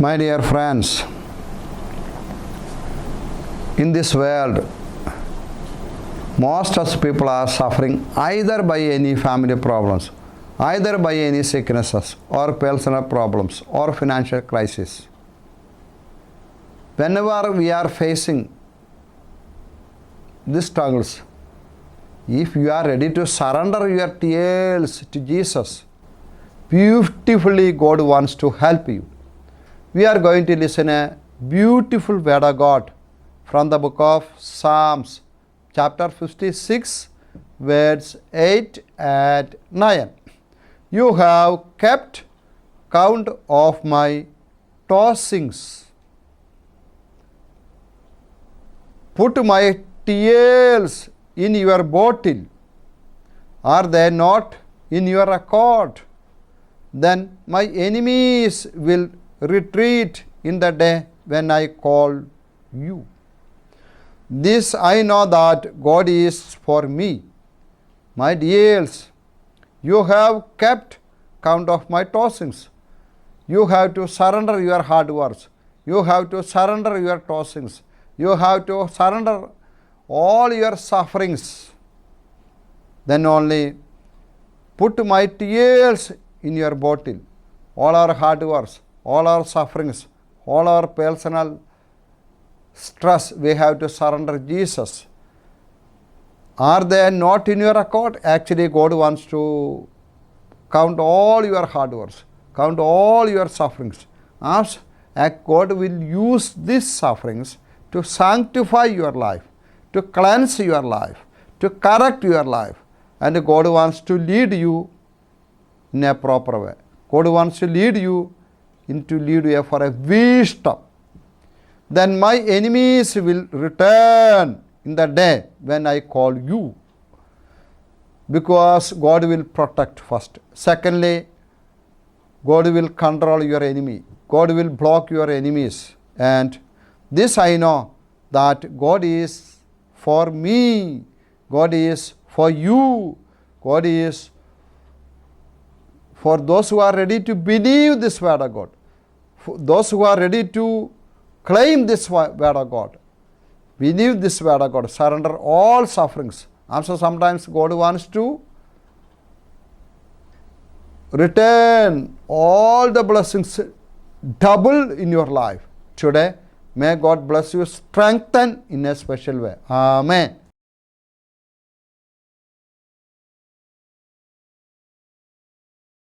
My dear friends, in this world, most of people are suffering either by any family problems, either by any sicknesses or personal problems or financial crisis. Whenever we are facing these struggles, if you are ready to surrender your tears to Jesus, beautifully God wants to help you. We are going to listen a beautiful word of God from the book of Psalms, chapter 56, words 8 and 9. You have kept count of my tossings. Put my tears in your bottle. Are they not in your accord? Then my enemies will retreat in the day when I call you. This I know that God is for me. My dears, you have kept count of my tossings. You have to surrender your hard works. You have to surrender your tossings. You have to surrender all your sufferings. Then only put my tears in your bottle. All our hard works, all our sufferings, all our personal stress, we have to surrender Jesus. Are they not in your accord? Actually, God wants to count all your hard works, count all your sufferings. As God will use these sufferings to sanctify your life, to cleanse your life, to correct your life. And God wants to lead you in a proper way. God wants to lead you for a wisdom. Then my enemies will return in the day when I call you. Because God will protect first. Secondly, God will control your enemy. God will block your enemies. And this I know, that God is for me. God is for you. God is for those who are ready to believe this word of God. For those who are ready to claim this word of God. Believe this word of God. Surrender all sufferings. Also sometimes God wants to return all the blessings double in your life. Today, may God bless you, strengthen in a special way. Amen.